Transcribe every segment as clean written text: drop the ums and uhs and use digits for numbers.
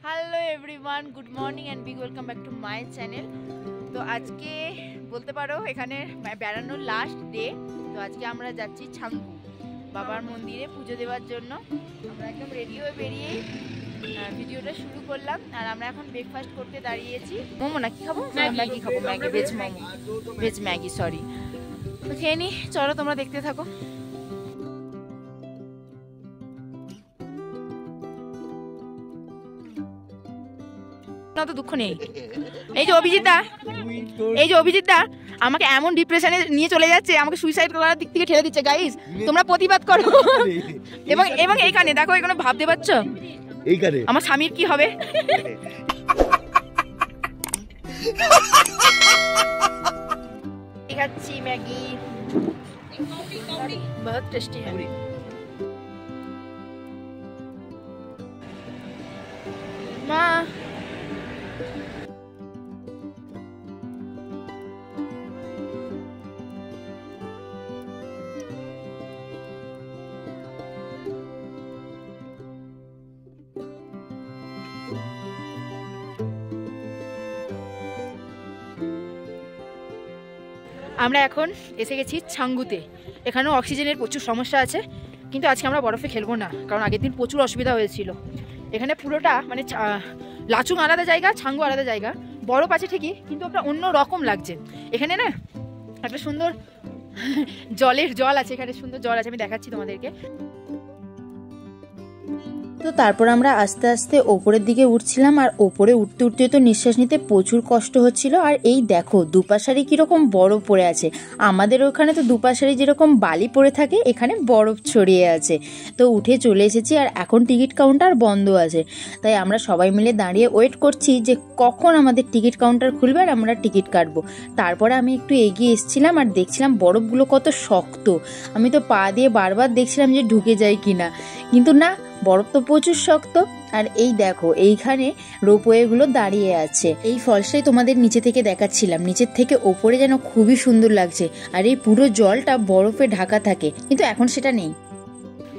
Hello everyone, good morning and big welcome back to my channel. তো আজকে বলতে পারো এখানে বেড়ানোর লাস্ট ডে। তো আজকে আমরা যাচ্ছি ছাঙ্গু বাবার মন্দিরে পুজো দেওয়ার জন্য। আমরা একদম রেডি হয়ে বেরিয়েই ভিডিওটা শুরু করলাম। আর আমরা এখন ব্রেকফাস্ট করতে দাঁড়িয়েছি। মোমো না কি খাবো? ম্যাগি খাবো, Maggi, veg momo, veg Maggi, sorry. তো খেয়ে নি, চলো তোমরা দেখতে থাকো। তো দুঃখ নেই। এই যে অভিজিৎ দা আমাকে এমন ডিপ্রেশনে নিয়ে চলে যাচ্ছে, আমাকে সুইসাইড করার দিক থেকে ঠেলে দিচ্ছে। গাইস তোমরা প্রতিবাদ করো। এবং এইখানে দেখো, এখানে ভাবতে পারছো এইখানে আমার স্বামীর কি হবে। খাচ্ছি ম্যাগি, বহুত টেস্টি হ্যাঁ। মা আমরা এখন এসে গেছি ছাঙ্গুতে। এখানেও অক্সিজেনের প্রচুর সমস্যা আছে, কিন্তু আজকে আমরা বরফে খেলবো না, কারণ আগের দিন প্রচুর অসুবিধা হয়েছিল। এখানে পুরোটা মানে লাচুং আলাদা জায়গা, ছাঙ্গু আলাদা জায়গা। বরফ আছে ঠিকই, কিন্তু একটা অন্য রকম লাগছে। এখানে না একটা সুন্দর জল আছে, এখানে সুন্দর জল আছে, আমি দেখাচ্ছি তোমাদেরকে। তো তারপর আমরা আস্তে আস্তে ওপরের দিকে উঠছিলাম, আর ওপরে উঠতে উঠতে তো নিঃশ্বাস নিতে প্রচুর কষ্ট হচ্ছিল। আর এই দেখো দুপাশারি কিরকম বরফ পড়ে আছে। আমাদের ওখানে তো দুপাশারি যেরকম বালি পড়ে থাকে, এখানে বরফ ছড়িয়ে আছে। তো উঠে চলে এসেছি, আর এখন টিকিট কাউন্টার বন্ধ আছে। তাই আমরা সবাই মিলে দাঁড়িয়ে ওয়েট করছি যে কখন আমাদের টিকিট কাউন্টার খুলবে আর আমরা টিকিট কাটবো। তারপরে আমি একটু এগিয়ে এসেছিলাম আর দেখছিলাম বরফগুলো কত শক্ত। আমি তো পা দিয়ে বারবার দেখছিলাম যে ঢুকে যায় কিনা, কিন্তু না, বরফ তো প্রচুর শক্ত। আর এই দেখো এইখানে রোপওয়ে গুলো দাঁড়িয়ে আছে। এই ফলসটাই তোমাদের নিচে থেকে দেখাচ্ছিলাম। নিচের থেকে ওপরে যেন খুবই সুন্দর লাগছে, আর এই পুরো জলটা বরফে ঢাকা থাকে, কিন্তু এখন সেটা নেই।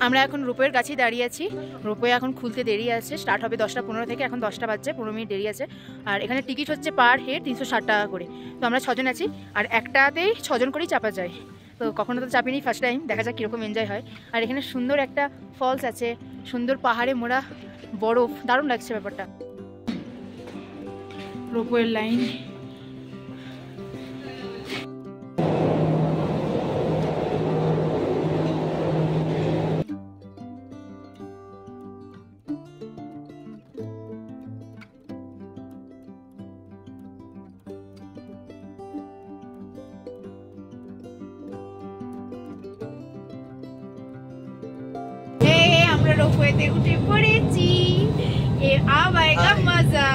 আমরা এখন রোপওয়ের কাছেই দাঁড়িয়ে আছি। রোপওয়ে এখন খুলতে দেরি আছে, স্টার্ট হবে 10:15 থেকে, এখন 10টা বাজছে, 15 মিনিট দেরি আছে। আর এখানে টিকিট হচ্ছে পার হেড 360 টাকা করে। তো আমরা 6 জন আছি, আর একটাতেই 6 জন করেই চাপা যায়। তো কখনো তো চাপিনি, ফার্স্ট টাইম, দেখা যাক কীরকম এনজয় হয়। আর এখানে সুন্দর একটা ফলস আছে, সুন্দর পাহাড়ে মোড়া বরফ, দারুণ লাগছে ব্যাপারটা। রোপওয়ের লাইন, রোপওয়েতে উঠে পড়েছি। এ আবাইগা মজা।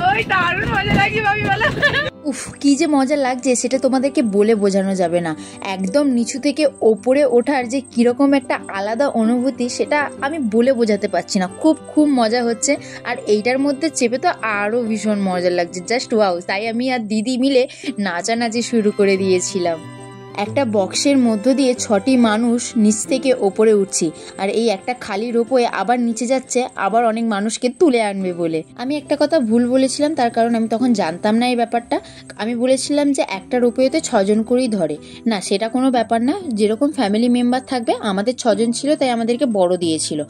ওই দারুণ মজা লাগছে ভাবি বলা। উফ, কি যে মজা লাগছে সেটা তোমাদেরকে বলে বোঝানো যাবে না। একদম নিচু থেকে ওপরে ওঠার যে কিরকম একটা আলাদা অনুভূতি, সেটা আমি বলে বোঝাতে পারছি না। খুব মজা হচ্ছে, আর এইটার মধ্যে চেপে তো আরো ভীষণ মজা লাগছে, জাস্ট ওয়াও। তাই আমি আর দিদি মিলে নাচানাচি শুরু করে দিয়েছিলাম। একটা বক্সের মধ্য দিয়ে 6টি মানুষ নিচ থেকে ওপরে উঠছি, আর এই একটা খালি রোপওয়ে আবার নিচে যাচ্ছে, আবার অনেক মানুষকে তুলে আনবে বলে। আমি একটা কথা ভুল বলেছিলাম, তার কারণ আমি তখন জানতাম না এই ব্যাপারটা। আমি বলেছিলাম যে একটা রোপওয়েতে 6 জন করেই ধরে। না, সেটা কোনো ব্যাপার না। যেরকম ফ্যামিলি মেম্বার থাকবে, আমাদের 6 জন ছিল, তাই আমাদেরকে বড় দিয়েছিল।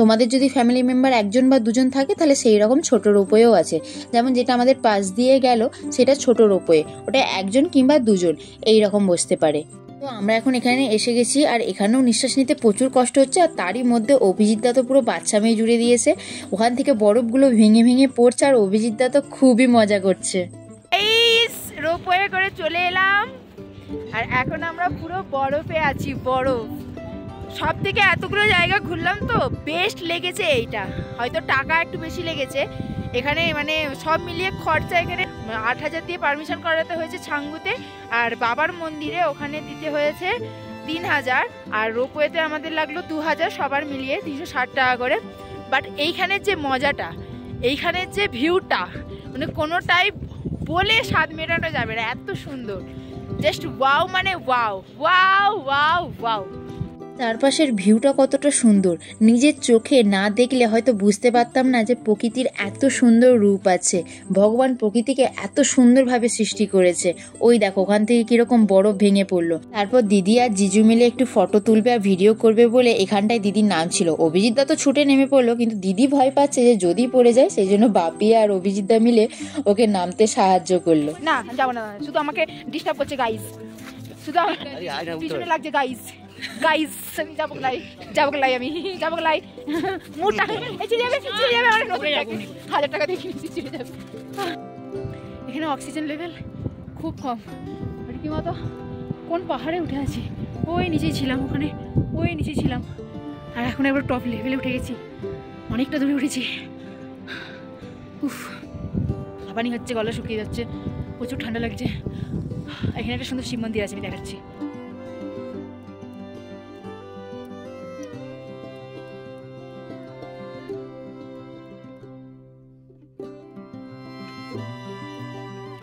তোমাদের যদি ফ্যামিলি মেম্বার 1 জন বা 2 জন থাকে, তাহলে সেই রকম ছোট রোপওয়েও আছে। যেমন যেটা আমাদের পাশ দিয়ে গেল, সেটা ছোট রোপওয়ে, ওটা 1 জন কিংবা 2 জন এইরকম বসতে পারে। তো আমরা এখন এখানে এসে গেছি, আর এখানেও নিঃশ্বাস নিতে প্রচুর কষ্ট হচ্ছে। আর তারই মধ্যে অভিজিৎদা তো পুরো বাচ্চা মেয়ে জুড়ে দিয়েছে। ওখান থেকে বরফগুলো ভেঙে ভেঙে পড়ছে, আর অভিজিৎদা তো খুবই মজা করছে। এই রোপওয়ে করে চলে এলাম, আর এখন আমরা পুরো বরফে আছি। বরফ সব থেকে এতগুলো জায়গা ঘুরলাম, তো বেস্ট লেগেছে এইটা। হয়তো টাকা একটু বেশি লেগেছে এখানে, মানে সব মিলিয়ে খরচা এখানে 8,000 দিয়ে পারমিশন করাতে হয়েছে ছাঙ্গুতে। আর বাবার মন্দিরে ওখানে দিতে হয়েছে 3,000, আর রোপওয়েতে আমাদের লাগলো 2,000, সবার মিলিয়ে 360 টাকা করে। বাট এইখানের যে মজাটা, এইখানের যে ভিউটা, মানে কোনোটাই বলে স্বাদ মেটানো যাবে না, এত সুন্দর। জাস্ট ওয়াও, মানে ওয়াও ওয়াও ওয়াও ওয়াও। চারপাশের ভিউটা কতটা সুন্দর, নিজের চোখে না দেখলে হয়তো বুঝতে পারতাম না যে প্রকৃতির এত সুন্দর রূপ আছে। ভগবান প্রকৃতিকে এত সুন্দরভাবে সৃষ্টি করেছে। ওই দেখো ওখান থেকে কিরকম বরফ ভেঙে পড়লো। তারপর দিদি আর জিজু মিলে একটু ফটো তুলবে আর ভিডিও করবে বলে এখানটায় দিদির নাম ছিল। অভিজিৎদা তো ছুটে নেমে পড়লো, কিন্তু দিদি ভয় পাচ্ছে যে যদি পড়ে যায়, সেই জন্য বাপি আর অভিজিৎদা মিলে ওকে নামতে সাহায্য করলো। না যাবো না, শুধু আমাকে ডিস্টার্ব করছে গাইস, শুধু পিছনে লাগছে গাইস। গাইস আমি যাবো গলাই আমি যাবো গলাই মোটা চিড়ে যাবে আমার 1000 টাকা দিয়ে কিনেছি, চিড়ে যাবে। এখানে অক্সিজেন লেভেল খুব কম, রীতিমতো কোন পাহাড়ে উঠে আছি, ওই নিচেই ছিলাম, ওখানে ওই নিচে ছিলাম, আর এখন একবার টপ লেভেলে উঠে গেছি, অনেকটা দূরে উঠেছি। উফ হাঁপানি হচ্ছে, গলা শুকিয়ে যাচ্ছে, প্রচুর ঠান্ডা লাগছে। এখানে একটা সুন্দর শিব মন্দির আছে, আমি দেখাচ্ছি।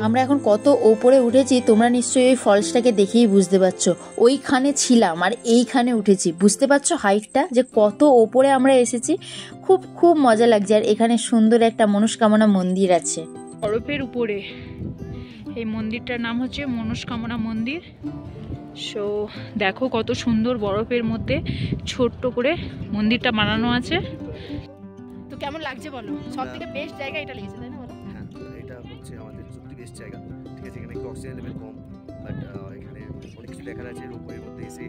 আমরা এখন কত ওপরে উঠেছি, তোমরা নিশ্চয়ই ওই ফলসটাকে দেখেই বুঝতে পারছো। ওইখানে ছিলাম আর এইখানে উঠেছি, বুঝতে পারছো হাইটটা যে কত ওপরে আমরা এসেছি। খুব খুব মজা লাগছে। আর এখানে সুন্দর একটা মনস্কামনা মন্দির আছে বরফের উপরে। এই মন্দিরটার নাম হচ্ছে মনস্কামনা মন্দির। সো দেখো কত সুন্দর বরফের মধ্যে ছোট্ট করে মন্দিরটা বানানো আছে। তো কেমন লাগছে বলো? সব থেকে বেস্ট জায়গা এটা লেগেছে, তাই না বলো? হ্যাঁ, এটা হচ্ছে আমাদের সত্যি বেস্ট জায়গা। ঠিক আছে, এখানে একটু অক্সিজেন লেভেল কম, বাট এখানে অনেক কিছু দেখার আছে। রোপওয়ের মধ্যে এসে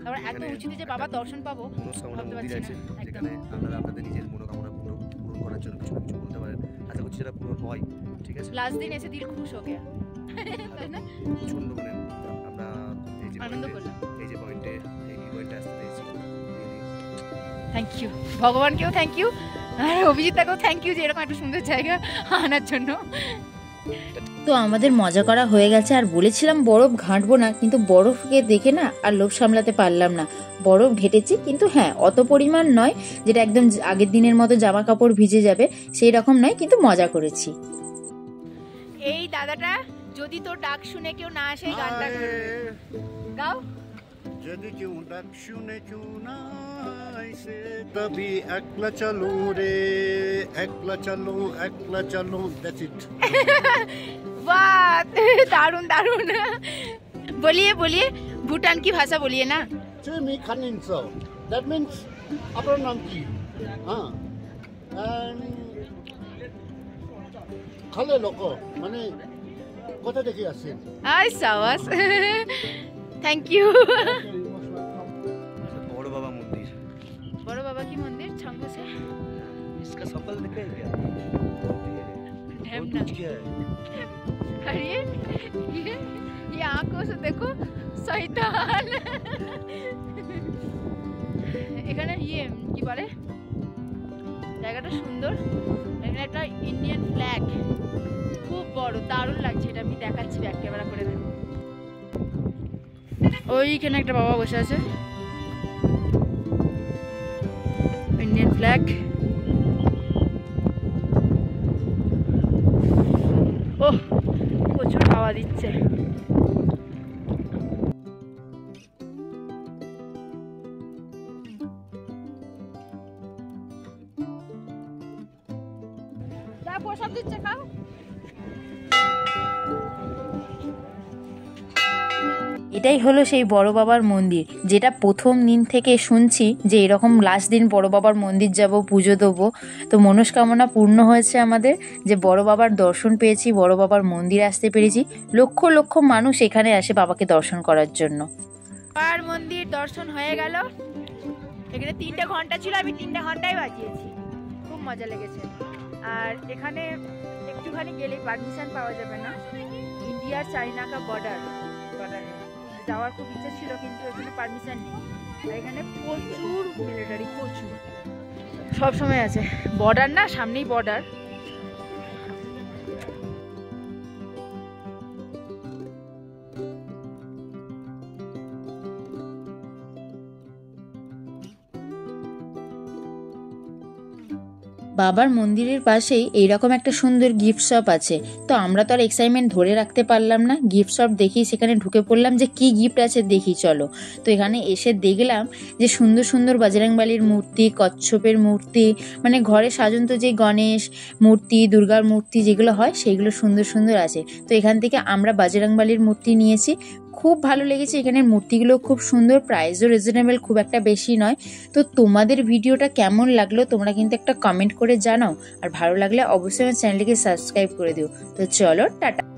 তারপর এত উঁচুতে যে বাবার দর্শন পাবো, মনস্কামনা মন্দির আছে, যেখানে আপনারা আপনাদের নিজের মনোকামনা পূরণ করার জন্য কিছু না কিছু বলতে পারেন। আশা করছি সেটা পূরণ হয়। ঠিক আছে, লাস্ট দিন এসে দিল খুশ হয়ে গেল, তাই না? প্রচন্ড মানে আমরা এই যে আনন্দ করলাম। এই যে পয়েন্টে এই পয়েন্টে আসতে পেরেছি, থ্যাংক ইউ ভগবানকেও, থ্যাংক ইউ আর অভিজিৎটাকেও থ্যাংক ইউ যে এরকম একটা সুন্দর জায়গা আনার জন্য। তো আমাদের মজা করা হয়ে গেছে। আর বলেছিলাম বরফ ঘাঁটবো না, কিন্তু বরফকে দেখে না আর লোভ সামলাতে পারলাম না, বরফ ঘেটেছি। কিন্তু হ্যাঁ, অত পরিমাণ নয় যেটা একদম আগের দিনের মতো জামা কাপড় ভিজে যাবে, সেই রকম নয়, কিন্তু মজা করেছি। এই দাদাটা যদি তোর ডাক শুনে কেউ না আসে, গানটা গাও। যদি কেউ ডাক শুনে কেউ না আইসে, তবে একলা চলো রে, একলা চলো, দ্যাটস ইট। বাহ দারুন দারুন। বলিয়ে ভুটান কি ভাষা বলিয়ে না? তুমি খানিনস, দ্যাট মিন্স আপনার নাম কি? হ্যাঁ, খালে লোক মানে কোথা থেকে আসেন? আই সাবাস, থ্যাংক ইউ। বড় বাবা মন্দির। বড় বাবা কি मंदिर छंगू से? इसका शकल देखे क्या? ढेमना क्या है? अरे ये आंखों से देखो शैतान। এখানে ইয়ে কি বলে, জায়গাটা সুন্দর। এখানে একটা ইন্ডিয়ান ফ্ল্যাগ খুব বড়, দারুণ লাগছে। এটা আমি দেখাচ্ছি ব্যাক ক্যামেরা করে। দেখো ওইখানে একটা বাবা বসে আছে, ইন্ডিয়ান ফ্ল্যাগ। ওহ প্রচুর হাওয়া দিচ্ছে। যা প্রসাদ দিচ্ছে খাও। এটাই হলো সেই বড় বাবার মন্দির, যেটা প্রথম দিন থেকে শুনছি যে এরকম লাস্ট দিন বড় বাবার মন্দির যাব, পুজো দেবো। তো মনস্কামনা পূর্ণ হয়েছে আমাদের, যে বড় বাবার দর্শন পেয়েছি, বড় বাবার মন্দিরে আসতে পেরেছি। লক্ষ লক্ষ মানুষ এখানে আসে বাবাকে দর্শন করার জন্য। বাবার মন্দির দর্শন হয়ে গেল। এখানে 3টে ঘন্টা ছিল, আমি 3টে ঘন্টাই বাজিয়েছি। খুব মজা লেগেছে। আর এখানে একটুখানি গেলে পারমিশন পাওয়া যাবে না, ইন্ডিয়া চাইনা কা বর্ডারে যাওয়ার খুব ইচ্ছা ছিল, কিন্তু এখানে পারমিশন নেই। আর এখানে প্রচুর মিলিটারি, প্রচুর সব সময় আছে। বর্ডার না, সামনেই বর্ডার। বাবার মন্দিরের পাশেই এইরকম একটা সুন্দর গিফট শপ আছে। তো আমরা তো আর এক্সাইটমেন্ট ধরে রাখতে পারলাম না, গিফট শপ দেখি সেখানে ঢুকে পড়লাম যে কি গিফট আছে দেখি চলো। তো এখানে এসে দেখলাম যে সুন্দর সুন্দর বজরংবলীর মূর্তি, কচ্ছপের মূর্তি, মানে ঘরে সাজন্ত যে গণেশ মূর্তি, দুর্গার মূর্তি যেগুলো হয় সেইগুলো সুন্দর সুন্দর আছে। তো এখান থেকে আমরা বজরংবলীর মূর্তি নিয়েছি, খুব ভালো লেগেছে। এখানের মূর্তিগুলো খুব সুন্দর, প্রাইসও রিজনেবল, খুব একটা বেশি নয়। তো তোমাদের ভিডিওটা কেমন লাগলো তোমরা কিন্তু একটা কমেন্ট করে জানাও, আর ভালো লাগলে অবশ্যই আমার চ্যানেলটিকে সাবস্ক্রাইব করে দিও। তো চলো টাটা।